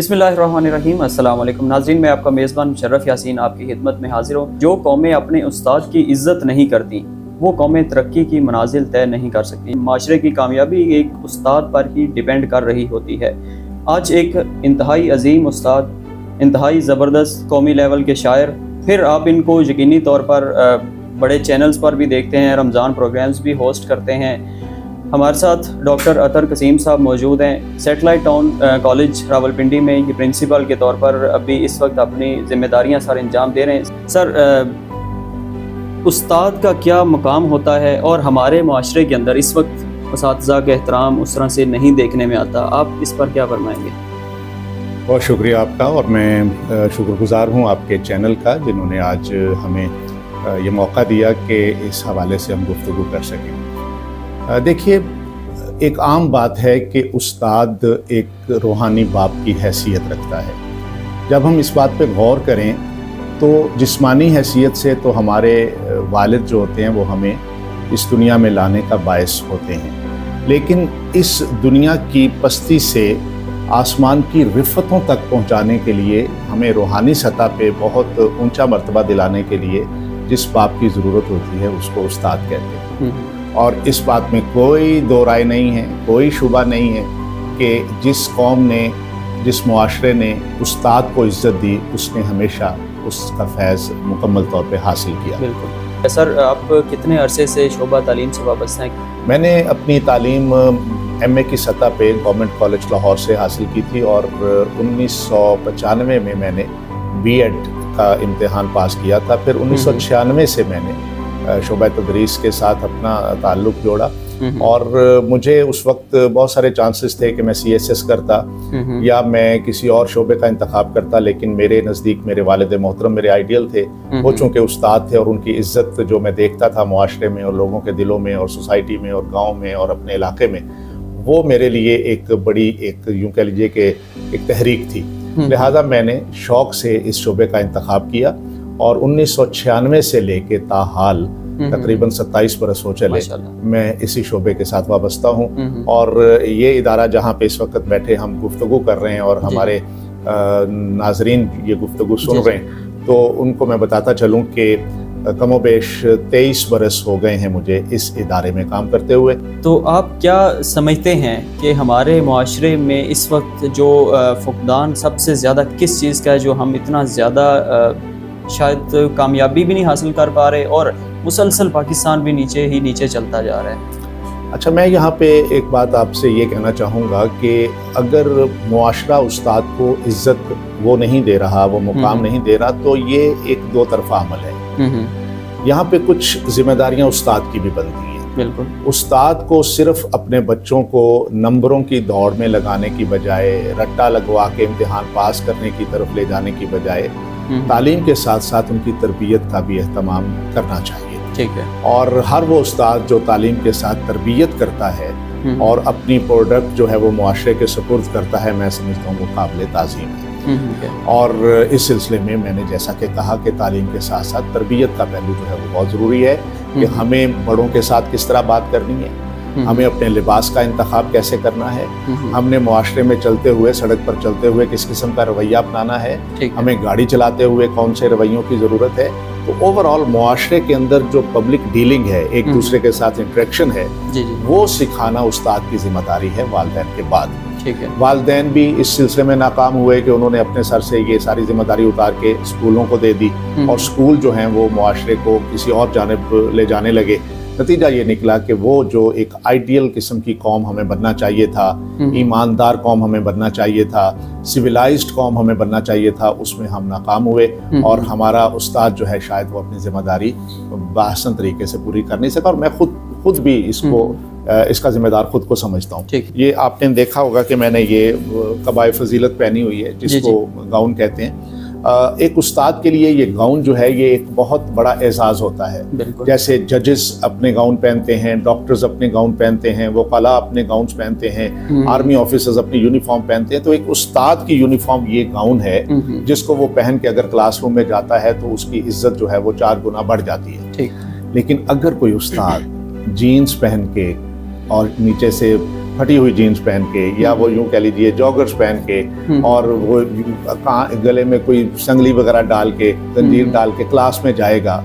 बिस्मिल्लाहिर्रहमानिर्रहीम। अस्सलाम वालेकुम नाज़रीन, मैं आपका मेज़बान मुशर्रफ यासीन आपकी खिदमत में हाजिर हूँ। जो कौमें अपने उस्ताद की इज़्ज़त नहीं करती वो कौमें तरक्की की मनाजिल तय नहीं कर सकती। माशरे की कामयाबी एक उस्ताद पर ही डिपेंड कर रही होती है। आज एक इंतहाई अजीम उस्ताद, इंतहाई ज़बरदस्त कौमी लेवल के शायर, फिर आप इनको यकीनी तौर पर बड़े चैनल्स पर भी देखते हैं, रमज़ान प्रोग्राम्स भी होस्ट करते हैं। हमारे साथ डॉक्टर अतर कसीम साहब मौजूद हैं। सैटेलाइट टाउन कॉलेज रावलपिंडी में ये प्रिंसिपल के तौर पर अभी इस वक्त अपनी ज़िम्मेदारियां सर अंजाम दे रहे हैं। सर, उस्ताद का क्या मकाम होता है और हमारे माशरे के अंदर इस वक्त उस्ताज़ा का एहतराम उस तरह से नहीं देखने में आता, आप इस पर क्या फरमाएंगे? बहुत शुक्रिया आपका, और मैं शुक्रगुज़ार हूँ आपके चैनल का जिन्होंने आज हमें ये मौका दिया कि इस हवाले से हम गुफ्तगू कर सकें। देखिए, एक आम बात है कि उस्ताद एक रूहानी बाप की हैसियत रखता है। जब हम इस बात पे गौर करें तो जिस्मानी हैसियत से तो हमारे वालिद जो होते हैं वो हमें इस दुनिया में लाने का बायस होते हैं, लेकिन इस दुनिया की पस्ती से आसमान की रिफ़तों तक पहुंचाने के लिए हमें रूहानी सतह पे बहुत ऊंचा मर्तबा दिलाने के लिए जिस बाप की ज़रूरत होती है उसको उस्ताद कहते हैं। और इस बात में कोई दो राय नहीं है, कोई शुबा नहीं है कि जिस कौम ने, जिस मुआशरे ने उस्ताद को इज़्ज़त दी उसने हमेशा उसका फैज़ मुकम्मल तौर पे हासिल किया। बिल्कुल। सर, आप कितने अरसे से शोबा तालीम से वाबस्ता हैं? मैंने अपनी तालीम MA की सतह पे गवर्नमेंट कॉलेज लाहौर से हासिल की थी, और 1995 में मैंने B.Ed का इम्तिहान पास किया था। फिर 1996 से मैंने शोबा तदरीस के साथ अपना ताल्लुक़ जोड़ा, और मुझे उस वक्त बहुत सारे चांसेस थे कि मैं CSS करता या मैं किसी और शोबे का इंतखाब करता, लेकिन मेरे नज़दीक मेरे वालिद मोहतरम मेरे आइडियल थे। वो चूँकि उस्ताद थे और उनकी इज़्ज़त जो मैं देखता था मुआशरे में और लोगों के दिलों में और सोसाइटी में और गाँव में और अपने इलाके में, वो मेरे लिए एक बड़ी, एक यूँ कह लीजिए कि एक तहरीक थी। लिहाजा मैंने शौक़ से इस शोबे का इंतखाब किया, और 1996 से लेके ताहाल तकरीबन 27 बरस हो चले मैं इसी शोबे के साथ वाबस्ता हूँ। और ये इदारा जहाँ पे इस वक्त बैठे हम गुफ्तगू कर रहे हैं और हमारे नाजरीन ये गुफ्तगू सुन रहे हैं, तो उनको मैं बताता चलूँ कि कमोबेश 23 बरस हो गए हैं मुझे इस इदारे में काम करते हुए। तो आप क्या समझते हैं कि हमारे मुआशरे में इस वक्त जो फुकदान सबसे ज़्यादा किस चीज़ का है, जो हम इतना ज़्यादा शायद कामयाबी भी नहीं हासिल कर पा रहे और मुसलसल पाकिस्तान भी नीचे ही नीचे चलता जा रहा है? अच्छा, मैं यहाँ पे एक बात आपसे ये कहना चाहूँगा कि अगर मुआशरा उस्ताद को इज़्ज़त वो नहीं दे रहा, वो मुकाम नहीं दे रहा, तो ये एक दो तरफा अमल है। यहाँ पे कुछ जिम्मेदारियाँ उस्ताद की भी बनती हैं। बिल्कुल। उस्ताद को सिर्फ अपने बच्चों को नंबरों की दौड़ में लगाने की बजाय, रट्टा लगवा के इम्तिहान पास करने की तरफ ले जाने की बजाय, तालीम के साथ साथ उनकी तरबियत का भी एहतमाम करना चाहिए। ठीक है। और हर वो उस्ताद जो तालीम के साथ तरबियत करता है और अपनी प्रोडक्ट जो है वो मुआशरे के सुपुर्द करता है, मैं समझता हूँ वो काबिल ताज़ीम है। और इस सिलसिले में मैंने जैसा कि कहा कि तालीम के साथ साथ तरबियत का पहलू जो है वो बहुत ज़रूरी है कि हमें बड़ों के साथ किस तरह बात करनी है, हमें अपने लिबास का इंतखाब कैसे करना है, हमने मुआशरे में चलते हुए, सड़क पर चलते हुए किस किस्म का रवैया अपनाना है, हमें गाड़ी चलाते हुए कौन से रवैयों की ज़रूरत है। तो ओवरऑल मुआशरे के अंदर जो पब्लिक डीलिंग है, एक दूसरे के साथ इंटरेक्शन है, वो सिखाना उस्ताद की जिम्मेदारी है वालिदैन के बाद। ठीक है। वालिदैन भी इस सिलसिले में नाकाम हुए कि उन्होंने अपने सर से ये सारी जिम्मेदारी उतार के स्कूलों को दे दी, और स्कूल जो हैं वो मुआशरे को किसी और जानिब ले जाने लगे। नतीजा ये निकला कि वो जो एक आइडियल किस्म की कौम हमें बनना चाहिए था, ईमानदार कौम हमें बनना चाहिए था, सिविलाइज्ड कौम हमें बनना चाहिए था, उसमें हम नाकाम हुए। और हमारा उस्ताद जो है शायद वो अपनी जिम्मेदारी बाहसन तरीके से पूरी कर नहीं सका, और मैं खुद भी इसका जिम्मेदार खुद को समझता हूँ। ये आपने देखा होगा कि मैंने ये कबाए फजीलत पहनी हुई है जिसको गाउन कहते हैं। एक उस्ताद के लिए ये गाउन जो है ये एक बहुत बड़ा एजाज़ होता है। जैसे जजेस अपने गाउन पहनते हैं, डॉक्टर्स अपने गाउन पहनते हैं, वकाला अपने गाउन पहनते हैं, आर्मी ऑफिसर्स अपनी यूनिफॉर्म पहनते हैं, तो एक उस्ताद की यूनिफॉर्म ये गाउन है जिसको वो पहन के अगर क्लासरूम में जाता है तो उसकी इज्जत जो है वो 4 गुना बढ़ जाती है। ठीक। लेकिन अगर कोई उस्ताद जीन्स पहन के और नीचे से پھٹی ہوئی جینس پہن کے یا وہ یوں کہہ لیجیے جاگرز پہن کے اور وہ گلے میں کوئی سنگلی وغیرہ ڈال کے زنجیر ڈال کے کلاس میں جائے گا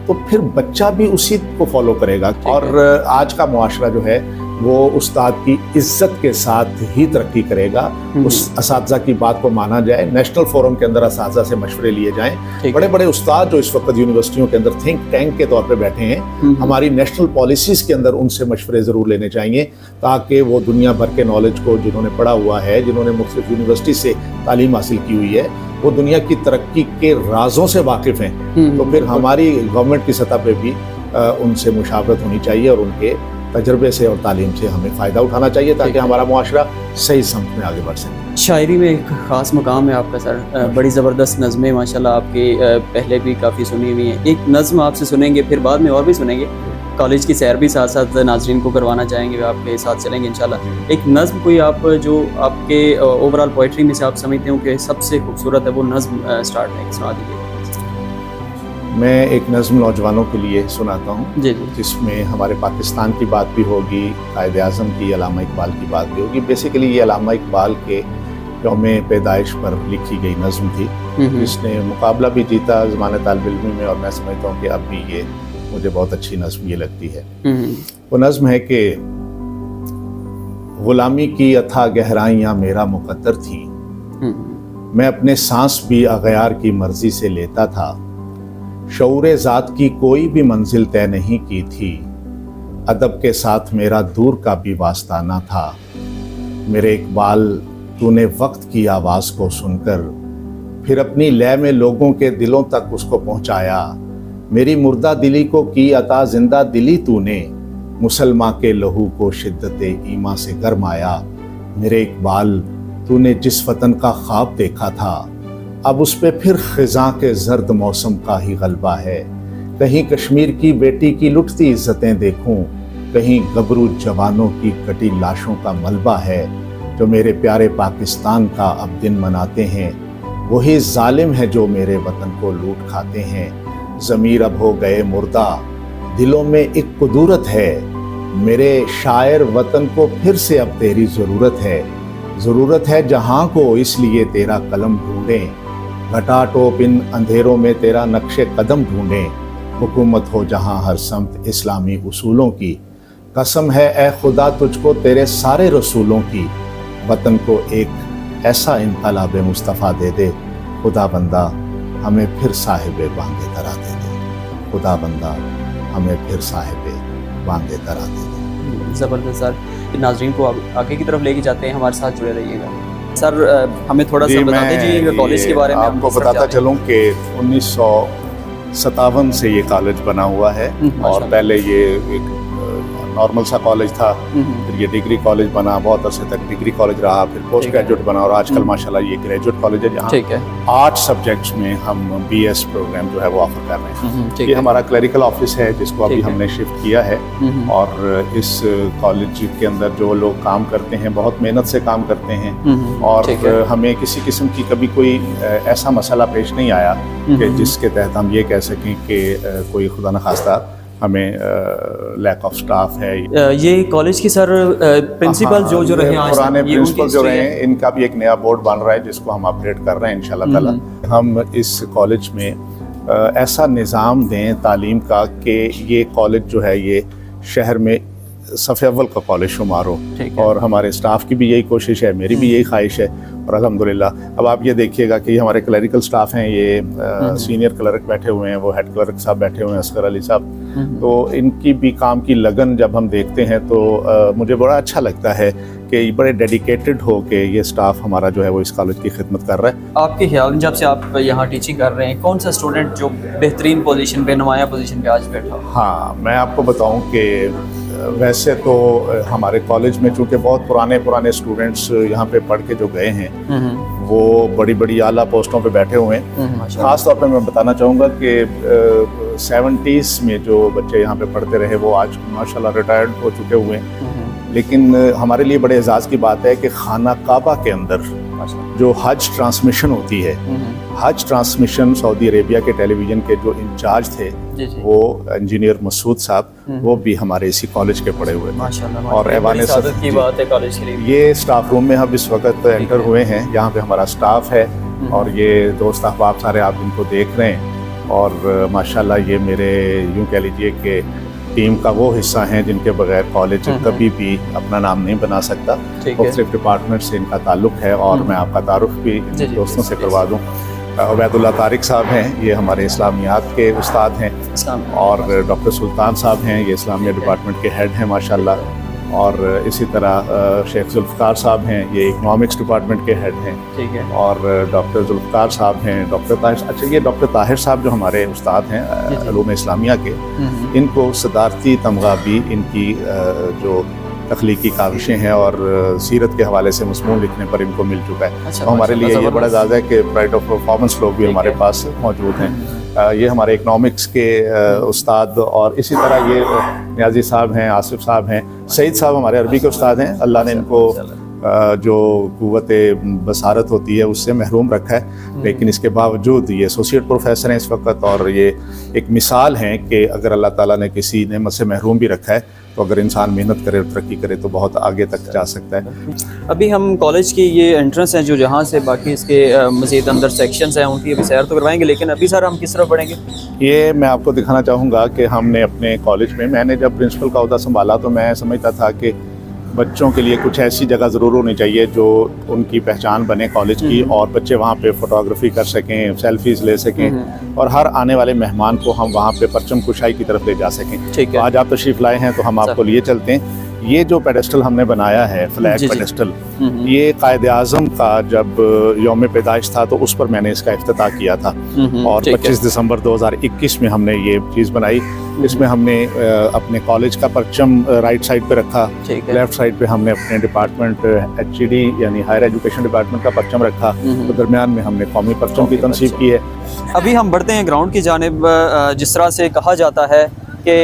تو پھر بچہ بھی اسی کو فالو کرے گا. اور آج کا معاشرہ جو ہے وہ استاد کی عزت کے ساتھ ہی ترقی کرے گا. اس اساتذہ کی بات کو مانا جائے, نیشنل فورم کے اندر اساتذہ سے مشورے لیے جائیں. بڑے بڑے استاد جو اس وقت یونیورسٹیوں کے اندر تھنک ٹینک کے طور پہ بیٹھے ہیں, ہماری نیشنل پالیسیز کے اندر ان سے مشورے ضرور لینے چاہیے تاکہ وہ دنیا بھر کے نالج کو جنہوں نے پڑھا ہوا ہے, جنہوں نے مختلف یونیورسٹی سے تعلیم حاصل کی ہوئی ہے, وہ دنیا کی ترقی کے رازوں سے واقف ہیں. تو پھر ہماری گورنمنٹ کی سطح پہ بھی ان سے مشاورت ہونی چاہیے اور ان کے تجربے سے اور تعلیم سے ہمیں فائدہ اٹھانا چاہیے تاکہ ہمارا معاشرہ صحیح سمت میں آگے بڑھ سکے. شاعری میں ایک خاص مقام ہے آپ کا سر, بڑی زبردست نظمیں ماشاءاللہ آپ کی پہلے بھی کافی سنی ہوئی ہیں. ایک نظم آپ سے سنیں گے, پھر بعد میں اور بھی سنیں گے. کالج کی سیر بھی ساتھ ساتھ ناظرین کو کروانا چاہیں گے, آپ کے ساتھ چلیں گے انشاءاللہ. ایک نظم کوئی آپ جو آپ کے اوورال پوئٹری میں سے آپ سمجھتے ہوں کہ سب سے خوبصورت ہے, وہ نظم سٹارٹ میں سنا دیجیے. میں ایک نظم نوجوانوں کے لیے سناتا ہوں جی جس میں ہمارے پاکستان کی بات بھی ہوگی, قائد اعظم کی, علامہ اقبال کی بات بھی ہوگی. بیسیکلی یہ علامہ اقبال کے یوم پیدائش پر لکھی گئی نظم تھی, جس نے مقابلہ بھی جیتا زمانۂ طالب علمی میں, اور میں سمجھتا ہوں کہ اب بھی یہ مجھے بہت اچھی نظم یہ لگتی ہے. وہ نظم ہے کہ غلامی کی اتھا گہرائیاں میرا مقدر تھی, میں اپنے سانس بھی اغیار کی مرضی سے لیتا تھا, شعور ذات کی کوئی بھی منزل طے نہیں کی تھی, ادب کے ساتھ میرا دور کا بھی واسطہ نہ تھا. میرے اقبال تو نے وقت کی آواز کو سن کر پھر اپنی لے میں لوگوں کے دلوں تک اس کو پہنچایا. میری مردہ دلی کو کی عطا زندہ دلی تو نے, مسلماں کے لہو کو شدت ایمان سے گرمایا. میرے اقبال تو نے جس وطن کا خواب دیکھا تھا, اب اس پہ پھر خزاں کے زرد موسم کا ہی غلبہ ہے. کہیں کشمیر کی بیٹی کی لٹتی عزتیں دیکھوں, کہیں گبرو جوانوں کی کٹی لاشوں کا ملبہ ہے. جو میرے پیارے پاکستان کا اب دن مناتے ہیں, وہی ظالم ہے جو میرے وطن کو لوٹ کھاتے ہیں. ضمیر اب ہو گئے مردہ, دلوں میں ایک قدورت ہے, میرے شاعر وطن کو پھر سے اب تیری ضرورت ہے. ضرورت ہے جہاں کو اس لیے تیرا قلم ڈھونڈیں, گھٹا ٹوپ ان اندھیروں میں تیرا نقش قدم ڈھونڈیں. حکومت ہو جہاں ہر سمت اسلامی اصولوں کی, قسم ہے اے خدا تجھ کو تیرے سارے رسولوں کی. وطن کو ایک ایسا انقلاب مصطفیٰ دے دے, خدا بندہ ہمیں پھر صاحب بانگے درا دے دے. خدا بندہ ہمیں پھر صاحب بانگے درا دے دے. زبردست سر, ناظرین کو آگے کی طرف لے کے جاتے ہیں, ہمارے ساتھ جڑے رہیے گا. سر ہمیں تھوڑا سا بتا دیجیے کالج کے بارے میں. آپ کو بتاتا چلوں کہ 1957 سے یہ کالج بنا ہوا ہے, اور پہلے یہ ایک نارمل سا کالج تھا, پھر یہ ڈگری کالج بنا, بہت عرصے تک ڈگری کالج رہا, پھر پوسٹ گریجویٹ بنا, اور آج کل ماشاءاللہ یہ گریجویٹ کالج ہے جہاں 8 سبجیکٹس میں ہم BS پروگرام جو ہے وہ آفر کر رہے ہیں. یہ ہمارا کلیریکل آفس ہے جس کو ابھی ہم نے شفٹ کیا ہے, اور اس کالج کے اندر جو لوگ کام کرتے ہیں بہت محنت سے کام کرتے ہیں, اور ہمیں کسی قسم کی کبھی کوئی ایسا مسئلہ پیش نہیں آیا کہ جس کے تحت ہم یہ کہہ سکیں کہ کوئی خدا نخواستہ ہمیں لیک آف سٹاف ہے. یہ کالج کی سر پرنسپل جو رہے ہیں, پرانے پرنسپل جو رہے ہیں, ان کا بھی ایک نیا بورڈ بن رہا ہے جس کو ہم اپڈیٹ کر رہے ہیں انشاءاللہ تعالی. ہم اس کالج میں ایسا نظام دیں تعلیم کا کہ یہ کالج جو ہے یہ شہر میں صف اول کا کالج شمار ہو, اور ہمارے اسٹاف کی بھی یہی کوشش ہے, میری بھی یہی خواہش ہے. اور الحمدللہ اب آپ یہ دیکھیے گا کہ یہ ہمارے کلیریکل اسٹاف ہیں, یہ سینئر کلرک بیٹھے ہوئے ہیں, وہ ہیڈ کلرک صاحب بیٹھے ہوئے ہیں, اصغر علی صاحب, تو ان کی بھی کام کی لگن جب ہم دیکھتے ہیں تو مجھے بڑا اچھا لگتا ہے کہ بڑے ڈیڈیکیٹڈ ہو کہ یہ اسٹاف ہمارا جو ہے وہ اس کالج کی خدمت کر رہا ہے. آپ کے خیال میں جب سے آپ یہاں ٹیچنگ کر رہے ہیں, کون سا اسٹوڈنٹ جو بہترین پوزیشن پہ, نمایاں پوزیشن پہ آج بیٹھا؟ ہاں, میں آپ کو بتاؤں کہ ویسے تو ہمارے کالج میں چونکہ بہت پرانے اسٹوڈنٹس یہاں پہ پڑھ کے جو گئے ہیں وہ بڑی بڑی اعلیٰ پوسٹوں پہ بیٹھے ہوئے ہیں. خاص طور پہ میں بتانا چاہوں گا کہ 70s میں جو بچے یہاں پہ پڑھتے رہے وہ آج ماشاءاللہ ریٹائرڈ ہو چکے ہوئے ہیں. لیکن ہمارے لیے بڑے اعزاز کی بات ہے کہ خانہ کعبہ کے اندر माशाल्लाह। जो हज ट्रांसमिशन होती है, हज ट्रांसमिशन सऊदी अरेबिया के टेलीविज़न के जो इंचार्ज थे जी जी वो इंजीनियर मसूद साहब, वो भी हमारे इसी कॉलेज के पढ़े हुए थे। माशाल्लाह, और ऐवान बड़ी सादत की जी। बात है कॉलेज के लिए। ये स्टाफ रूम में हम इस वक्त एंटर हुए हैं, यहाँ पे हमारा स्टाफ है और ये दोस्त अहबाब सारे आप इनको देख रहे हैं। और माशाल्लाह ये मेरे यूँ कह लीजिए कि टीम का वो हिस्सा हैं जिनके बगैर कॉलेज कभी भी अपना नाम नहीं बना सकता। ठीक है। मुख्तलिफ डिपार्टमेंट से इनका ताल्लुक है और मैं आपका तारुफ भी जी, जी, दोस्तों से प्लीज़, करवा दूँ। उबैदुल्लाह तारिक साहब हैं, ये हमारे इस्लामियात के उस्ताद हैं। और डॉक्टर सुल्तान साहब हैं, ये इस्लामिया डिपार्टमेंट के हेड हैं माशाल्लाह। और इसी तरह शेख जुल्फ़कार साहब हैं, ये इकनॉमिक्स डिपार्टमेंट के हेड हैं। ठीक है। और डॉक्टर जुल्फ़कार साहब हैं, डॉक्टर ताहिर, अच्छा ये डॉक्टर ताहिर साहब जो हमारे उस्ताद हैं उलूम इस्लामिया के, इनको सदारती तमगा भी इनकी जो तख्लीकी काविशें हैं और सीरत के हवाले से मज़मून लिखने पर इनको मिल चुका है। अच्छा, तो हमारे लिए ये ज़बरदस्त। बड़ा ज़्यादा है कि प्राइड ऑफ परफॉर्मेंस लोग भी हमारे पास मौजूद हैं। ये हमारे इकनॉमिक्स के उस्ताद, और इसी तरह ये नियाजी साहब हैं, आसिफ साहब हैं, सईद साहब हमारे अरबी के उस्ताद हैं। अल्लाह ने इनको जो क़ुव्वत बसारत होती है उससे महरूम रखा है, लेकिन इसके बावजूद ये एसोसिएट प्रोफेसर हैं इस वक्त। और ये एक मिसाल हैं कि अगर अल्लाह ताला ने किसी नेमत से महरूम भी रखा है तो अगर इंसान मेहनत करे और तरक्की करे तो बहुत आगे तक जा सकता है। अभी हम कॉलेज की ये एंट्रेंस है जो जहाँ से बाकी इसके मज़ीद अंदर सेक्शंस हैं उनकी अभी सैर तो करवाएंगे, लेकिन अभी सर हम किस तरफ बढ़ेंगे? ये मैं आपको दिखाना चाहूँगा कि हमने अपने कॉलेज में, मैंने जब प्रिंसिपल का ओहदा संभाला तो मैं समझता था कि बच्चों के लिए कुछ ऐसी जगह ज़रूर होनी चाहिए जो उनकी पहचान बने कॉलेज की, और बच्चे वहाँ पे फ़ोटोग्राफी कर सकें, सेल्फीज़ ले सकें, और हर आने वाले मेहमान को हम वहाँ पे परचम कुशाई की तरफ ले जा सकें। ठीक तो है। आज आप तशरीफ़ लाए हैं तो हम आपको लिए चलते हैं। ये जो पेडेस्टल हमने बनाया है, जी, फ्लैग जी। पेडेस्टल, ये कायद आज़म का जब यौम पैदाइश था तो उस पर मैंने इसका इफ्तिताह किया था। और ठीक है। 25 दिसंबर 2021 में हमने ये चीज़ बनाई। इसमें हमने अपने कॉलेज का परचम राइट साइड पे रखा, ठीक है। लेफ्ट साइड पे हमने अपने डिपार्टमेंट HED यानी हायर एजुकेशन डिपार्टमेंट का परचम रखा, तो दरमियान में हमने कौमी परचम की तनसीब की है। अभी हम बढ़ते हैं ग्राउंड की जानिब। जिस तरह से कहा जाता है कि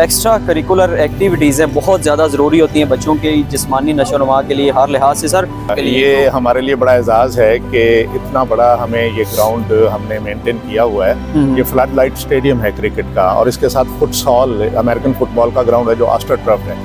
एक्स्ट्रा करिकुलर एक्टिविटीज़ हैं बहुत ज़्यादा ज़रूरी होती हैं बच्चों की जिस्मानी नशोनुमा के लिए, हर लिहाज से सर के लिए ये हमारे लिए बड़ा एजाज़ है कि इतना बड़ा हमें ये ग्राउंड हमने मेंटेन किया हुआ है। ये फ्लड लाइट स्टेडियम है क्रिकेट का, और इसके साथ फुटसॉल, अमेरिकन फुटबॉल का ग्राउंड है जो आस्टर टर्फ है,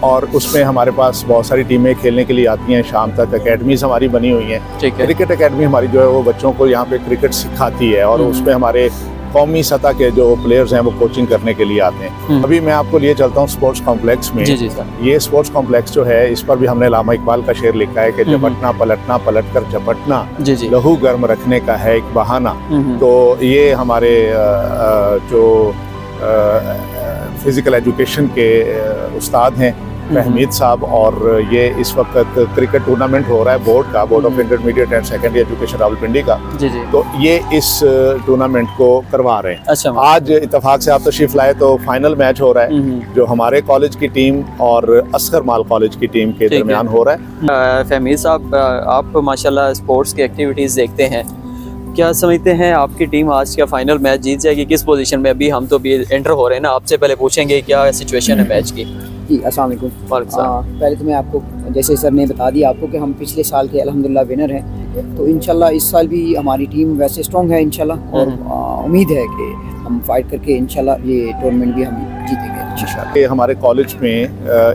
और उसमें हमारे पास बहुत सारी टीमें खेलने के लिए आती हैं। शाम तक एकेडमीज हमारी बनी हुई हैं। ठीक है। क्रिकेट एकेडमी हमारी जो है वो बच्चों को यहाँ पे क्रिकेट सिखाती है, और उसमें हमारे कौमी सतह के जो प्लेयर्स हैं वो कोचिंग करने के लिए आते हैं। अभी मैं आपको लिए चलता हूँ स्पोर्ट्स कॉम्प्लेक्स में। जी जी सर। ये स्पोर्ट्स कॉम्प्लेक्स जो है इस पर भी हमने लामा इकबाल का शेर लिखा है कि झपटना पलटना पलट कर झपटना, जी जी। लहू गर्म रखने का है एक बहाना। तो ये हमारे जो फिजिकल एजुकेशन के उस्ताद हैं महमीद साहब, और ये इस वक्त क्रिकेट टूर्नामेंट हो रहा है बोर्ड का, board of intermediate and secondary education Rawalpindi का। जी जी। तो ये इस टूर्नामेंट को करवा रहे हैं। अच्छा। आज इत्तेफाक से आप तशरीफ लाए तो फाइनल मैच हो रहा है जो हमारे कॉलेज की टीम और असगर माल कॉलेज की टीम के दरमियान हो रहा है। फहमीद साहब, आप माशाल्लाह स्पोर्ट्स की एक्टिविटीज़ देखते हैं, क्या समझते हैं आपकी टीम आज का फाइनल मैच जीत जाएगी? किस पोजीशन में? अभी हम तो भी एंटर हो रहे हैं ना, आपसे पहले पूछेंगे क्या सिचुएशन है मैच की। जी अस्सलाम वालेकुम। पहले तो मैं आपको, जैसे सर ने बता दिया आपको कि हम पिछले साल के अल्हम्दुलिल्लाह विनर हैं, तो इंशाल्लाह इस साल भी हमारी टीम वैसे स्ट्रॉन्ग है इंशाल्लाह, और उम्मीद है कि हम फाइट करके इंशाल्लाह ये टूर्नामेंट भी हम जीतेंगे इंशाल्लाह। ये हमारे कॉलेज में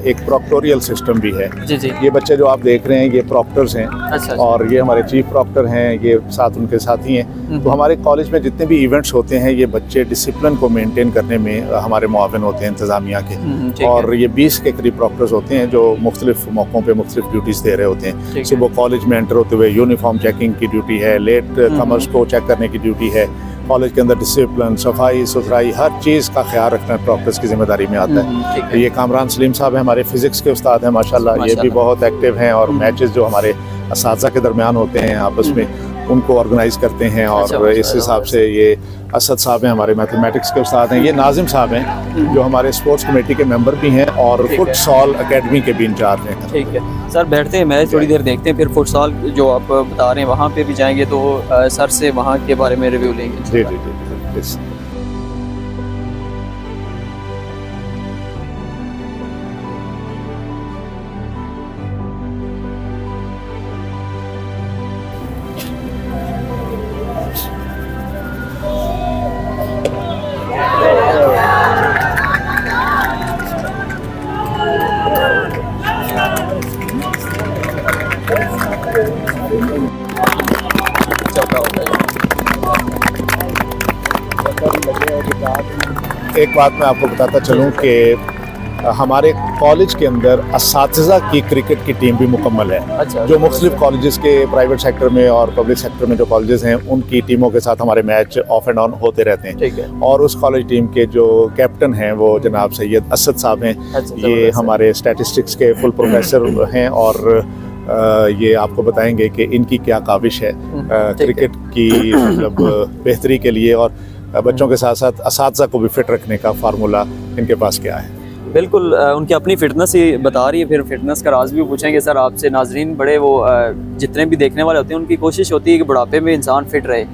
एक प्रॉक्टोरियल सिस्टम भी है। जी जी। ये बच्चे जो आप देख रहे हैं ये प्रॉक्टर्स हैं, अच्छा। और ये हमारे चीफ प्रॉक्टर हैं, ये साथ उनके साथी हैं। तो हमारे कॉलेज में जितने भी इवेंट्स होते हैं ये बच्चे डिसिप्लिन को मेंटेन करने में हमारे मुआविन होते हैं इंतज़ामिया के। और ये 20 के करीब प्रॉक्टर्स होते हैं जो मुख्तलिफ मौक़ों पे मुख्तलिफ ड्यूटीज़ दे रहे होते हैं। सुबह कॉलेज में एंटर होते हुए यूनिफॉर्म चेकिंग की ड्यूटी है, लेट कमर्स को चेक करने की ड्यूटी है, कॉलेज के अंदर डिसिप्लिन, सफाई सुथराई, हर चीज़ का ख्याल रखना प्रॉक्टर्स की जिम्मेदारी में आता है। ये कामरान सलीम साहब हैं, हमारे फिजिक्स के उस्ताद हैं माशाल्लाह, ये भी बहुत एक्टिव हैं, और मैचेस जो हमारे असातिज़ा के दरमियान होते हैं आपस में उनको ऑर्गेनाइज करते हैं। और इस हिसाब से ये असद साहब हैं, हमारे मैथमेटिक्स के उस्ताद हैं। ये नाजिम साहब हैं जो हमारे स्पोर्ट्स कमेटी के मेंबर भी हैं और फुटसॉल एकेडमी के भी इंचार्ज हैं। ठीक है सर, बैठते हैं मैच थोड़ी देर देखते हैं, फिर फुटसॉल जो आप बता रहे हैं वहाँ पे भी जाएंगे तो सर से वहाँ के बारे में रिव्यू लेंगे। जी जी जी। ایک بات میں آپ کو بتاتا چلوں کہ ہمارے کالج کے اندر اساتذہ کی کرکٹ کی ٹیم بھی مکمل ہے. اچھا, جو مختلف کالجز کے پرائیویٹ سیکٹر میں اور پبلک سیکٹر میں جو کالجز ہیں ان کی ٹیموں کے ساتھ ہمارے میچ آف اینڈ آن ہوتے رہتے ہیں. ٹھیک ہے. اور اس کالج ٹیم کے جو کیپٹن ہیں وہ جناب سید اسد صاحب ہیں. یہ ہمارے اسٹیٹسٹکس کے فل پروفیسر ہیں اور یہ آپ کو بتائیں گے کہ ان کی کیا کاوش ہے کرکٹ کی مطلب بہتری کے لیے, اور بچوں کے ساتھ ساتھ اساتذہ کو بھی فٹ رکھنے کا فارمولہ ان کے پاس کیا ہے. بالکل ان کی اپنی فٹنس ہی بتا رہی ہے. پھر فٹنس کا راز بھی پوچھیں گے سر آپ سے. ناظرین بڑے وہ جتنے بھی دیکھنے والے ہوتے ہیں ان کی کوشش ہوتی ہے کہ بڑھاپے میں انسان فٹ رہے.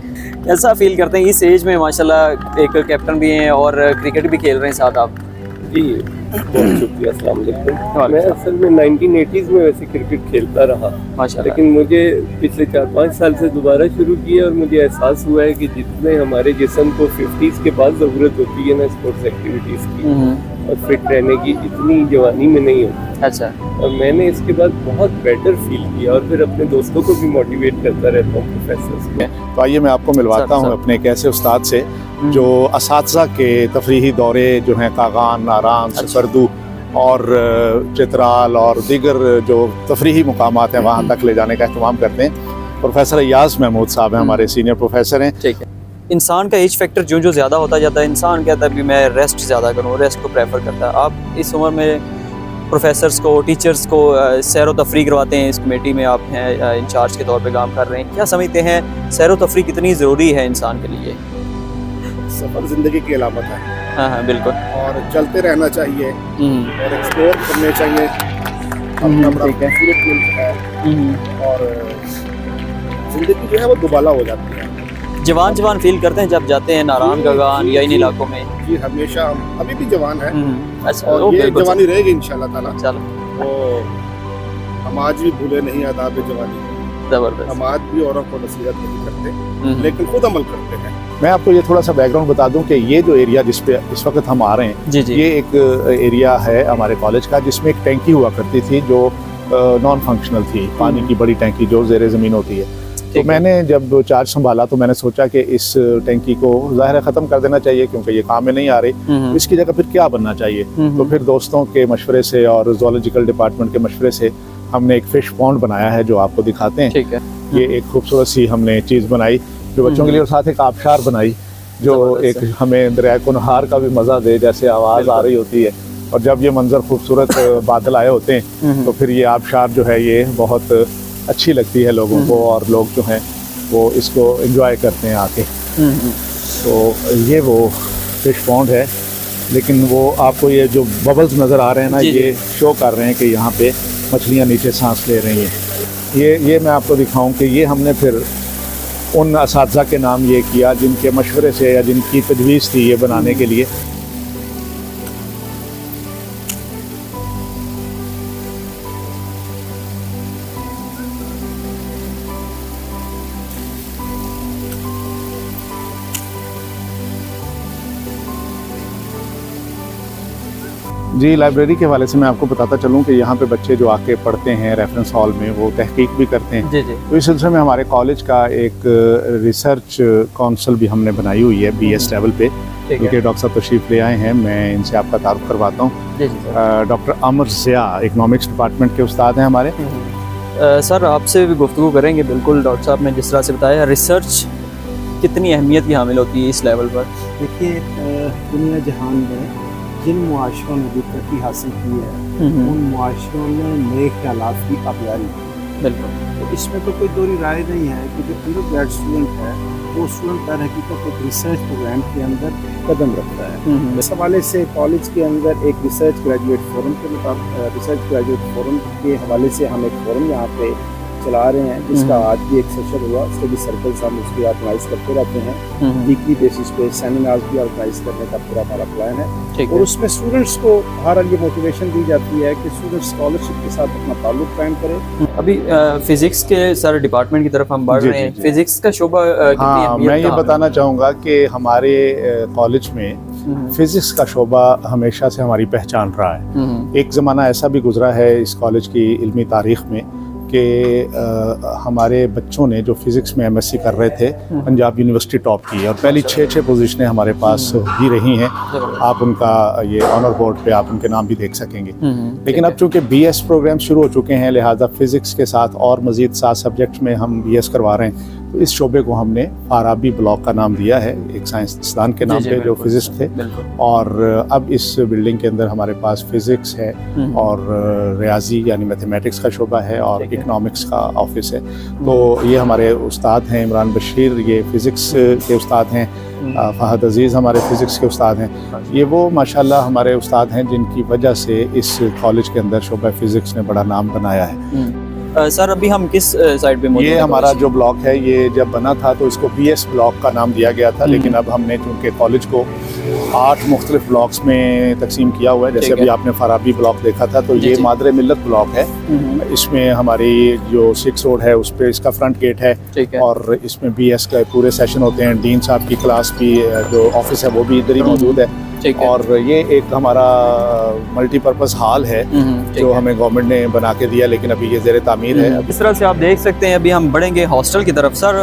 ایسا فیل کرتے ہیں اس ایج میں ماشاءاللہ ایک کیپٹن بھی ہیں اور کرکٹ بھی کھیل رہے ہیں ساتھ آپ. جی بہت شکریہ, السلام علیکم. میں اصل میں 1980s میں ویسے کرکٹ کھیلتا رہا ماشاءاللہ, لیکن مجھے پچھلے 4-5 سال سے دوبارہ شروع کیا اور مجھے احساس ہوا ہے کہ جتنے ہمارے جسم کو 50s کے بعد ضرورت ہوتی ہے نا اسپورٹس ایکٹیویٹیز کی اور فٹ رہنے کی, اتنی جوانی میں نہیں ہوتی. اچھا, اور میں نے اس کے بعد بہت بیٹر فیل کیا اور پھر اپنے دوستوں کو بھی موٹیویٹ کرتا رہتا ہوں, پروفیسرز کو. تو آئیے میں آپ کو ملواتا ہوں اپنے ایک ایسے استاد سے جو اساتذہ کے تفریحی دورے جو ہیں کاغان, ناران, سپردو اور چترال اور دیگر جو تفریحی مقامات ہیں وہاں تک لے جانے کا اہتمام کرتے ہیں. پروفیسر ایاز محمود صاحب ہیں, ہمارے سینئر پروفیسر ہیں. ٹھیک ہے. انسان کا ایج فیکٹر جو زیادہ ہوتا جاتا ہے انسان کہتا ہے بھی میں ریسٹ زیادہ کروں, ریسٹ کو پریفر کرتا ہے. آپ اس عمر میں پروفیسرز کو, ٹیچرز کو سیر و تفریح کرواتے ہیں, اس کمیٹی میں آپ ہیں انچارج کے طور پہ کام کر رہے ہیں. کیا سمجھتے ہیں سیر و تفریح کتنی ضروری ہے انسان کے لیے؟ سفر زندگی کی علامت ہے. ہاں بالکل. اور چلتے رہنا چاہیے اور ایکسپلور کرنے چاہیے. اپنا بڑا خوبصورت ملک ہے اور زندگی جو ہے وہ دوبالا ہو جاتی ہے. جوان فیل کرتے ہیں جب جاتے ہیں ناران گاگان یا ان علاقوں میں؟ جی ہمیشہ, ہم ابھی بھی جوان ہیں اچھا, اور یہ جوانی رہے گی انشاءاللہ تعالیٰ. چلو, تو ہم آج بھی بھولے نہیں آداب جوانی. زبردست. ہم آج بھی اوروں کو نصیحت نہیں کرتے لیکن خود عمل کرتے ہیں. میں آپ کو یہ تھوڑا سا بیک گراؤنڈ بتا دوں کہ یہ جو ایریا جس پہ اس وقت ہم آ رہے ہیں, جی یہ ایک ایریا ہے ہمارے کالج کا جس میں ایک ٹینکی ہوا کرتی تھی جو نان فنکشنل تھی, پانی کی بڑی ٹینکی جو زیر زمین ہوتی ہے. تو میں نے جب چارج سنبھالا تو میں نے سوچا کہ اس ٹینکی کو ظاہر ختم کر دینا چاہیے کیونکہ یہ کام میں نہیں آ رہی. اس کی جگہ پھر کیا بننا چاہیے؟ تو پھر دوستوں کے مشورے سے اور زولوجیکل ڈپارٹمنٹ کے مشورے سے ہم نے ایک فش پونڈ بنایا ہے جو آپ کو دکھاتے ہیں. ٹھیک ہے. یہ ایک خوبصورت سی ہم نے چیز بنائی جو بچوں کے لیے, اور ساتھ ایک آبشار بنائی جو ایک ہمیں دریائے کنہار کا بھی مزہ دے, جیسے آواز آ رہی ہوتی ہے. اور جب یہ منظر خوبصورت بادل آئے ہوتے ہیں تو پھر یہ آبشار جو ہے یہ بہت اچھی لگتی ہے لوگوں کو, اور لوگ جو ہیں وہ اس کو انجوائے کرتے ہیں آ کے. تو یہ وہ فش پونڈ ہے, لیکن وہ آپ کو یہ جو ببلز نظر آ رہے ہیں نا, یہ شو کر رہے ہیں کہ یہاں پہ مچھلیاں نیچے سانس لے رہی ہیں. یہ میں آپ کو دکھاؤں کہ یہ ہم نے پھر ان اساتذہ کے نام یہ کیا جن کے مشورے سے یا جن کی تجویز تھی یہ بنانے کے لیے. جی, لائبریری کے حوالے سے میں آپ کو بتاتا چلوں کہ یہاں پہ بچے جو آ کے پڑھتے ہیں ریفرنس ہال میں وہ تحقیق بھی کرتے ہیں. جی. تو اس سلسلے میں ہمارے کالج کا ایک ریسرچ کونسل بھی ہم نے بنائی ہوئی ہے BS لیول پہ, کیونکہ ڈاکٹر صاحب تشریف لے آئے ہیں. میں ان سے آپ کا تعارف کرواتا ہوں. ڈاکٹر عامر ضیاء اکنامکس ڈپارٹمنٹ کے استاد ہیں ہمارے. سر آپ سے بھی گفتگو کریں گے. بالکل ڈاکٹر صاحب نے جس طرح سے بتایا, ریسرچ کتنی اہمیت کی حامل ہوتی ہے اس لیول پر؟ دیکھیے, دنیا جہان میں جن معاشروں نے بھی ترقی حاصل کی ہے ان معاشروں میں نئے خیالات کی آبیاری ہے. بالکل. تو اس میں تو کوئی دوری رائے نہیں ہے کہ جو انڈر گریڈ اسٹوڈنٹ ہے وہ اسٹوڈنٹ در حقیقت ایک ریسرچ پروگرام کے اندر قدم رکھتا ہے. اس حوالے سے کالج کے اندر ایک ریسرچ گریجویٹ فورم کے مطابق ریسرچ گریجویٹ فورم کے حوالے سے ہم ایک فورم یہاں پہ چلا رہے ہیں جس کا آج بھی ایک سیشن ہوا. اسٹڈی سرکلز ہم اس کی آرگنائز کرتے رہتے ہیں, ویکلی بیسس پہ سیمینارز بھی آرگنائز کرنے کا پورا ہمارا پلان ہے. اور اس میں اسٹوڈنٹس کو ہر یہ موٹیویشن دی جاتی ہے کہ اسٹوڈنٹ اسکالرشپ کے ساتھ اپنا تعلق قائم کرے. ابھی فزکس کے سارے ڈپارٹمنٹ کی طرف ہم بڑھ رہے ہیں. فزکس کا شعبہ کتنی اہمیت؟ میں یہ بتانا چاہوں گا کہ ہمارے کالج میں فزکس کا شعبہ ہمیشہ سے ہماری پہچان رہا ہے. ایک زمانہ ایسا بھی گزرا ہے اس کالج کی علمی تاریخ میں کہ ہمارے بچوں نے جو فزکس میں MSc کر رہے تھے پنجاب یونیورسٹی ٹاپ کی ہے اور پہلی 6 پوزیشنیں ہمارے پاس بھی رہی ہیں. آپ ان کا یہ آنر بورڈ پہ آپ ان کے نام بھی دیکھ سکیں گے. لیکن اب چونکہ BS پروگرام شروع ہو چکے ہیں لہٰذا فزکس کے ساتھ اور مزید 7 سبجیکٹس میں ہم BS کروا رہے ہیں. تو اس شعبے کو ہم نے فارابی بلاک کا نام دیا ہے, ایک سائنسدان کے نام پہ جو فزکس تھے. اور اب اس بلڈنگ کے اندر ہمارے پاس فزکس ہے اور ریاضی یعنی میتھمیٹکس کا شعبہ ہے اور اکنامکس کا آفس ہے. تو یہ ہمارے استاد ہیں عمران بشیر, یہ فزکس کے استاد ہیں. فہد عزیز ہمارے فزکس کے استاد ہیں. یہ وہ ماشاءاللہ ہمارے استاد ہیں جن کی وجہ سے اس کالج کے اندر شعبہ فزکس نے بڑا نام بنایا ہے. سر ابھی ہم کس سائڈ پہ موجود ہیں؟ یہ ہمارا جو بلاک ہے یہ جب بنا تھا تو اس کو BS بلاک کا نام دیا گیا تھا, لیکن اب ہم نے چونکہ کالج کو 8 مختلف بلاکس میں تقسیم کیا ہوا ہے. جیسے ابھی آپ نے فارابی بلاک دیکھا تھا تو یہ مادر ملت بلاک ہے. اس میں ہماری جو 6 روڈ ہے اس پہ اس کا فرنٹ گیٹ ہے اور اس میں BS کا پورے سیشن ہوتے ہیں. ڈین صاحب کی کلاس بھی جو آفس ہے وہ بھی ادھر ہی موجود ہے. اور یہ ایک ہمارا ملٹی پرپز ہال ہے جو ہمیں گورنمنٹ نے بنا کے دیا, لیکن ابھی یہ زیر تعمیر ہے. اس طرح سے آپ دیکھ سکتے ہیں ابھی ہم بڑھیں گے ہاسٹل کی طرف. سر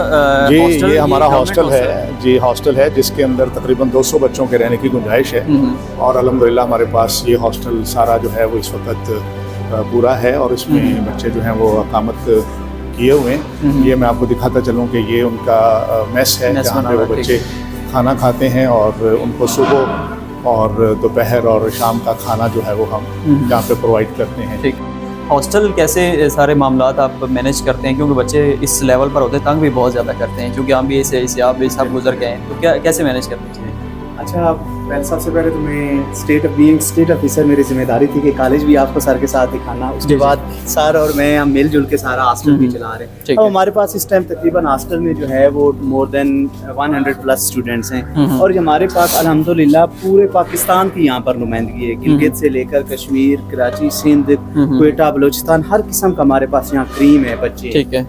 جی یہ ہمارا ہاسٹل ہے, جی ہاسٹل ہے جس کے اندر تقریباً 200 بچوں کے رہنے کی گنجائش ہے. اور الحمدللہ ہمارے پاس یہ ہاسٹل سارا جو ہے وہ اس وقت پورا ہے اور اس میں بچے جو ہیں وہ اقامت کیے ہوئے ہیں. یہ میں آپ کو دکھاتا چلوں کہ یہ ان کا میس ہے جہاں پہ وہ بچے کھانا کھاتے ہیں اور ان کو صبح اور دوپہر اور شام کا کھانا جو ہے وہ ہم یہاں پہ پرووائڈ کرتے ہیں. ہاسٹل کیسے سارے معاملات آپ مینیج کرتے ہیں, کیونکہ بچے اس لیول پر ہوتے ہیں, تنگ بھی بہت زیادہ کرتے ہیں, کیونکہ ہم بھی اسے آپ بھی سب گزر گئے ہیں, تو کیا کیسے مینیج کرتے ہیں؟ اچھا سب سے پہلے تو میں اسٹیٹ آفیسر میری ذمہ داری تھی کہ کالج بھی آپ کو سر کے ساتھ دکھانا. اس کے بعد سر اور میں ہم مل جل کے سارا ہاسٹل بھی چلا رہے ہیں. اب ہمارے پاس اس ٹائم تقریباً ہاسٹل میں جو ہے وہ مور دین 100+ اسٹوڈنٹس ہیں اور ہمارے پاس الحمدللہ پورے پاکستان کی یہاں پر نمائندگی ہے. گلگت سے لے کر کشمیر, کراچی, سندھ, کوئٹہ, بلوچستان, ہر قسم کا ہمارے پاس یہاں کریم ہے بچے. ٹھیک ہے.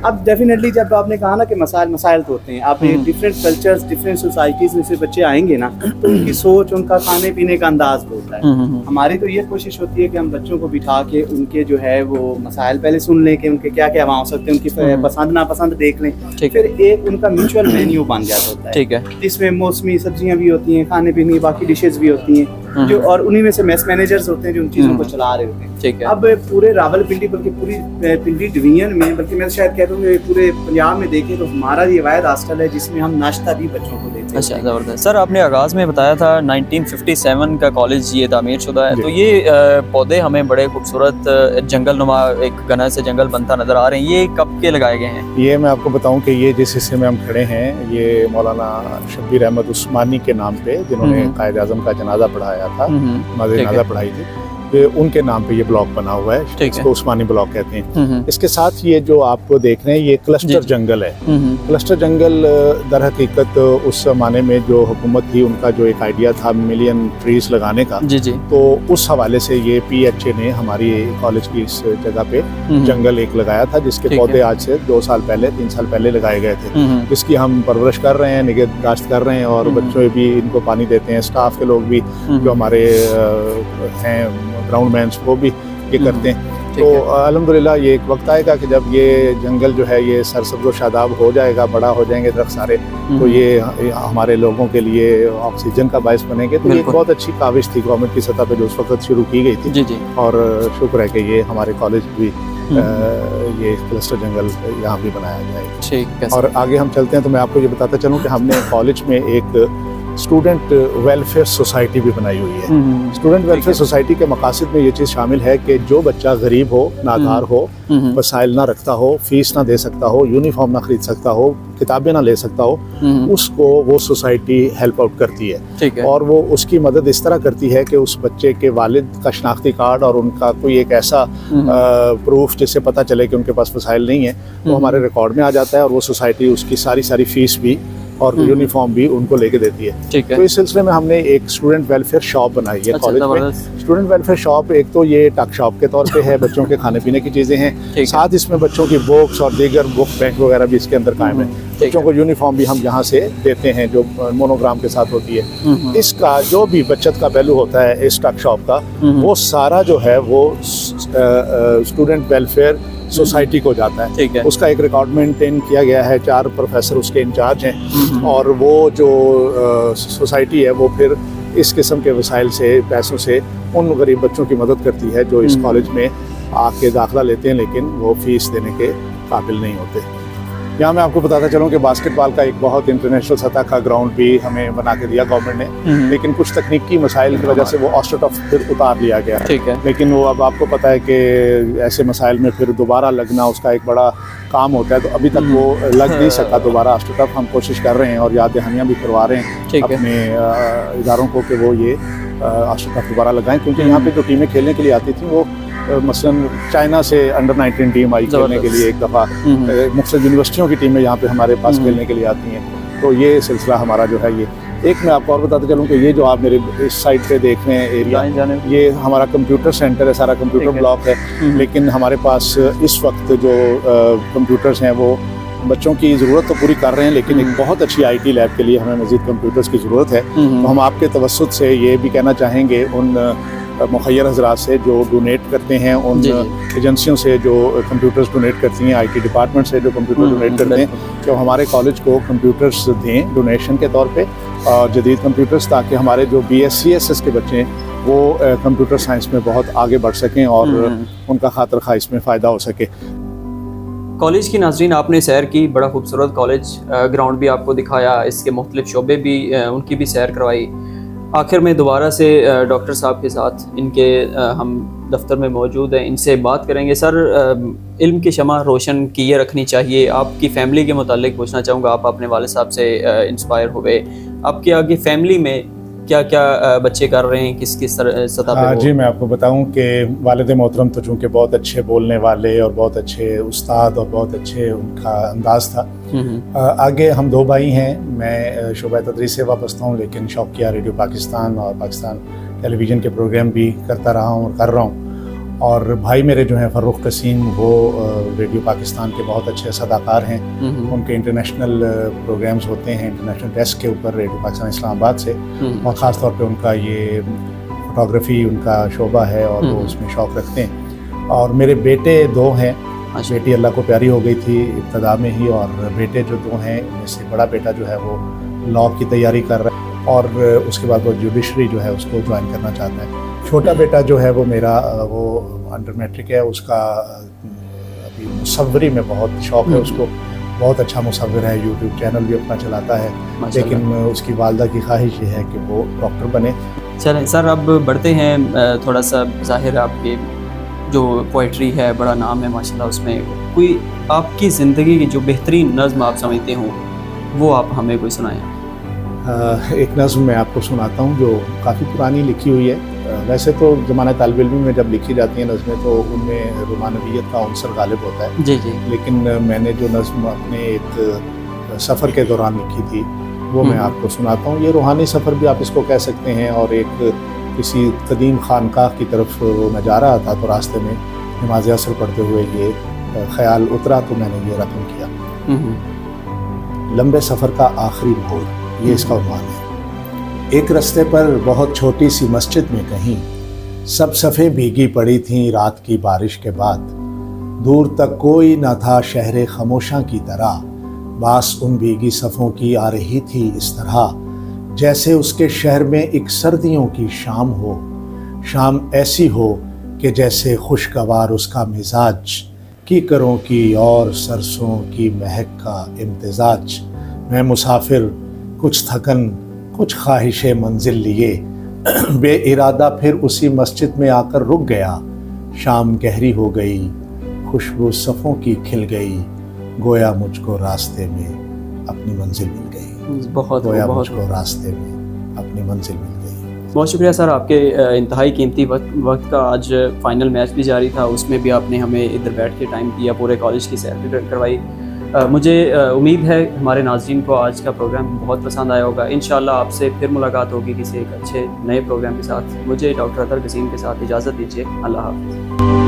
اب ڈیفینیٹلی جب آپ نے کہا نا کہ مسائل تو ہوتے ہیں, آپ ڈفرینٹ کلچرز ڈفرینٹ سوسائٹیز میں سے بچے آئیں گے نا تو ان کی سوچ, ان کا کھانے پینے کا انداز ہوتا ہے. ہماری تو یہ کوشش ہوتی ہے کہ ہم بچوں کو بٹھا کے ان کے جو ہے وہ مسائل پہلے سن لیں کہ ان کے کیا کیا وہاں ہو سکتے ہیں, ان کی پسند ناپسند دیکھ لیں, پھر ایک ان کا میوچل مینیو بن جاتا ہوتا ہے. ٹھیک ہے. جس میں موسمی سبزیاں بھی ہوتی ہیں, کھانے پینے کی باقی ڈشز بھی ہوتی ہیں جو, اور انہی میں سے میس مینیجرز ہوتے ہیں جو ان چیزوں کو چلا رہے ہوتے ہیں. اب پورے راولپنڈی بلکہ پوری پنڈی ڈویژن میں, بلکہ میں شاید کہتا ہوں کہ پورے پنجاب میں دیکھیں تو ہمارا یہ واحد ہاسٹل ہے جس میں ہم ناشتہ بھی بچوں کو دیتے ہیں. اچھا زبردست. سر آپ نے آغاز میں بتایا تھا 1957 کا کالج یہ تعمیر شدہ ہے, تو یہ پودے ہمیں بڑے خوبصورت جنگل نما ایک گنا سے جنگل بنتا نظر آ رہے ہیں, یہ کب کے لگائے گئے ہیں؟ یہ میں آپ کو بتاؤں کہ یہ جس حصے میں ہم کھڑے ہیں یہ مولانا شبیر احمد عثمانی کے نام پہ, جنہوں نے قائد اعظم کا جنازہ پڑھایا تھا, نماز جنازہ پڑھائی تھی, ان کے نام پہ یہ بلاک بنا ہوا ہے, اس کو عثمانی بلاک کہتے ہیں. اس کے ساتھ یہ جو آپ کو دیکھ رہے ہیں یہ کلسٹر جنگل ہے. کلسٹر جنگل در حقیقت اس زمانے میں جو حکومت تھی ان کا جو ایک آئیڈیا تھا ملین ٹریز لگانے کا, تو اس حوالے سے یہ PHA نے ہماری کالج کی اس جگہ پہ جنگل ایک لگایا تھا جس کے پودے آج سے 2 سال پہلے 3 سال پہلے لگائے گئے تھے, جس کی ہم پرورش کر رہے ہیں, نگہداشت کر رہے ہیں اور بچوں بھی ان کو پانی دیتے ہیں. اسٹاف کے لوگ بھی جو ہمارے ہیں گراؤنڈ مینس وہ بھی یہ کرتے ہیں. تو الحمدللہ یہ ایک وقت آئے گا کہ جب یہ جنگل جو ہے یہ سرسبز و شاداب ہو جائے گا, بڑا ہو جائیں گے درخت سارے, تو یہ ہمارے لوگوں کے لیے آکسیجن کا باعث بنے گے. تو یہ بہت اچھی کاوش تھی گورنمنٹ کی سطح پہ جو اس وقت شروع کی گئی تھی, اور شکر ہے کہ یہ ہمارے کالج بھی یہ کلسٹر جنگل یہاں بھی بنایا جائے گا. اور آگے ہم چلتے ہیں تو میں آپ کو یہ بتاتا چلوں کہ ہم نے کالج میں ایک اسٹوڈنٹ ویلفیئر سوسائٹی بھی بنائی ہوئی ہے. اسٹوڈنٹ ویلفیئر سوسائٹی کے مقاصد میں یہ چیز شامل ہے کہ جو بچہ غریب ہو, نادار ہو, وسائل نہ رکھتا ہو, فیس نہ دے سکتا ہو, یونیفارم نہ خرید سکتا ہو, کتابیں نہ لے سکتا ہو, اس کو وہ سوسائٹی ہیلپ آؤٹ کرتی ہے. اور وہ اس کی مدد اس طرح کرتی ہے کہ اس بچے کے والد کا شناختی کارڈ اور ان کا کوئی ایک ایسا پروف جس سے پتہ چلے کہ ان کے پاس وسائل نہیں ہیں, وہ ہمارے ریکارڈ میں آ جاتا ہے, اور وہ سوسائٹی اس کی ساری فیس بھی اور یونیفارم بھی ان کو لے کے دیتی ہے. تو اس سلسلے میں ہم نے ایک اسٹوڈنٹ ویلفیئر شاپ بنائی ہے کالج میں. اسٹوڈنٹ ویلفیئر شاپ ایک تو یہ ٹک شاپ کے طور پہ ہے, بچوں کے کھانے پینے کی چیزیں ہیں, ساتھ اس میں بچوں کی بکس اور دیگر بک بینک وغیرہ بھی اس کے اندر قائم ہے. بچوں کو یونیفارم بھی ہم یہاں سے دیتے ہیں جو مونوگرام کے ساتھ ہوتی ہے. اس کا جو بھی بچت کا پہلو ہوتا ہے اس ٹک شاپ کا, وہ سارا جو ہے وہ اسٹوڈنٹ ویلفیئر सोसाइटी को जाता है। ठीक है। उसका एक रिकॉर्ड मेंटेन किया गया है, 4 प्रोफेसर उसके इंचार्ज हैं और वो जो सोसाइटी है वो फिर इस किस्म के वसाइल से, पैसों से उन गरीब बच्चों की मदद करती है जो इस कॉलेज में आके दाखिला लेते हैं लेकिन वो फ़ीस देने के काबिल नहीं होते। यहाँ मैं आपको बताता चलूँ कि बास्केटबॉल का एक बहुत इंटरनेशनल सतह का ग्राउंड भी हमें बना के दिया गवर्नमेंट ने, लेकिन कुछ तकनीकी मसाइल की वजह से वो ऑस्ट्रोटर्फ फिर उतार लिया गया है। ठीक है। लेकिन वो अब आपको पता है कि ऐसे मसाइल में फिर दोबारा लगना उसका एक बड़ा काम होता है, तो अभी तक वो लग नहीं सका दोबारा ऑस्ट्रोटर्फ। हम कोशिश कर रहे हैं और याद दहानियाँ भी करवा रहे हैं अपने इदारों को कि वो ये ऑस्ट्रोटर्फ दोबारा लगाएं, क्योंकि यहाँ पे जो टीमें खेलने के लिए आती थी वो मसलन चाइना से अंडर-19 टीम आई खेलने के लिए एक दफ़ा, मुख्तलिफ यूनिवर्सिटियों की टीमें यहाँ पे हमारे पास खेलने के लिए आती हैं। तो ये सिलसिला हमारा जो है ये एक मैं आपको और बताते चलूँ कि ये जो आप मेरे इस साइड पे देख रहे हैं एरिया, ये हमारा कंप्यूटर सेंटर है, सारा कंप्यूटर ब्लॉक है। लेकिन हमारे पास इस वक्त जो कंप्यूटर्स हैं वो बच्चों की ज़रूरत तो पूरी कर रहे हैं, लेकिन एक बहुत अच्छी IT लैब के लिए हमें मज़ीद कंप्यूटर्स की ज़रूरत है। तो हम आपके तवस्सुत से ये भी कहना चाहेंगे उन मुखय्यर हज़रात से जो डोनेट करते हैं, उन एजेंसियों से जो कंप्यूटर्स डोनेट करती हैं, IT डिपार्टमेंट से जो कंप्यूटर डोनेट करते हैं, कि वो हमारे कॉलेज को कंप्यूटर्स दें डोनेशन के तौर पे, जदीद कंप्यूटर्स, ताकि हमारे जो BSc-SS के बच्चे हैं वो कंप्यूटर साइंस में बहुत आगे बढ़ सकें और उनका खातिर खा इसमें फ़ायदा हो सके। कॉलेज की नाज़रीन आपने सैर की, बड़ा खूबसूरत कॉलेज, ग्राउंड भी आपको दिखाया, इसके मुख्तलिफ शोबे भी उनकी भी सैर करवाई। आखिर में दोबारा से डॉक्टर साहब के साथ इनके हम दफ्तर में मौजूद हैं, इनसे बात करेंगे। सर, इल्म की शमा रोशन किए रखनी चाहिए। आपकी फ़ैमिली के मुतालिक पूछना चाहूँगा, आप अपने वालिद साहब से इंस्पायर हुए, आपके आगे फ़ैमिली में क्या क्या बच्चे कर रहे हैं, किस किस सतह पे? जी, मैं आपको बताऊं कि वालिद मोहतरम तो चूँकि बहुत अच्छे बोलने वाले और बहुत अच्छे उस्ताद और बहुत अच्छे उनका अंदाज़ था। आगे हम 2 भाई हैं, मैं शोबा तदरीस से वाबस्ता हूँ, लेकिन शौकिया रेडियो पाकिस्तान और पाकिस्तान टेलीविज़न के प्रोग्राम भी करता रहा हूँ और कर रहा हूँ। और भाई मेरे जो हैं फ़र्रुख कसीम, वो रेडियो पाकिस्तान के बहुत अच्छे सदाकार हैं। उनके इंटरनेशनल प्रोग्राम्स होते हैं इंटरनेशनल डेस्क के ऊपर रेडियो पाकिस्तान इस्लामाबाद से, और ख़ास तौर पे उनका ये फ़ोटोग्राफ़ी उनका शोबा है और वो उसमें शौक़ रखते हैं। और मेरे बेटे 2 हैं, बेटी अल्लाह को प्यारी हो गई थी इब्तदा में ही, और बेटे जो 2 हैं उनमें से बड़ा बेटा जो है वो लॉ की तैयारी कर रहा है और उसके बाद वो जुडिशरी जो है उसको ज्वाइन करना चाहता है। छोटा बेटा जो है वो मेरा वो अंडर मैट्रिक है, उसका अभी मुसव्वरी में बहुत शौक़ है उसको, बहुत अच्छा मुसव्विर है, यूट्यूब चैनल भी अपना चलाता है, लेकिन उसकी वालदा की ख्वाहिश ये है कि वो डॉक्टर बने। चलें सर, अब बढ़ते हैं थोड़ा सा, ज़ाहिर आपके जो पोइट्री है बड़ा नाम है माशाल्लाह, उसमें कोई आपकी ज़िंदगी की जो बेहतरीन नज़्म आप समझते हों वो आप हमें कोई सुनाएं। एक नज़्म मैं आपको सुनाता हूँ जो काफ़ी पुरानी लिखी हुई है। वैसे तो ज़माना तालिब इल्म में जब लिखी जाती हैं नज़में तो उनमें रुमानवियत का अंसर गालिब होता है। जी जी। लेकिन मैंने जो नज़्म अपने एक सफ़र के दौरान लिखी थी वो मैं आपको सुनाता हूँ। ये रूहानी सफ़र भी आप इसको कह सकते हैं, और एक किसी कदीम खानकाह की तरफ मैं जा रहा था तो रास्ते में नमाज़ असर पढ़ते हुए ये ख्याल उतरा तो मैंने ये रकम किया। लंबे सफ़र का आखिरी मोड़, ये इसका उन्वान है। एक रास्ते पर बहुत छोटी सी मस्जिद में कहीं सब सफ़ें भीगी पड़ी थीं रात की बारिश के बाद। दूर तक कोई न था शहर खामोशां की तरह, बास उन भीगी सफ़ों की आ रही थी इस तरह जैसे उसके शहर में एक सर्दियों की शाम हो, शाम ऐसी हो कि जैसे खुशगवार उसका मिजाज, कीकरों की और सरसों की महक का इम्तिजाज। मैं मुसाफिर कुछ थकन कुछ ख्वाहिश मंजिल लिए बे इरादा फिर उसी मस्जिद में आकर रुक गया। शाम गहरी हो गई, खुशबू सफ़ों की खिल गई, गोया मुझको रास्ते में अपनी मंजिल मिल गई। गोया मुझको रास्ते में अपनी मंजिल मिल गई। बहुत शुक्रिया सर, आपके इंतहाई कीमती वक्त का। आज फाइनल मैच भी जारी था, उसमें भी आपने हमें इधर बैठ के टाइम दिया, पूरे कॉलेज की सैर भी करवाई। मुझे उम्मीद है हमारे नाज़रीन को आज का प्रोग्राम बहुत पसंद आया होगा। इंशाअल्लाह आपसे फिर मुलाकात होगी किसी एक अच्छे नए प्रोग्राम के साथ। मुझे डॉक्टर अतर कसीम के साथ इजाज़त दीजिए। अल्लाह हाफ़िज़।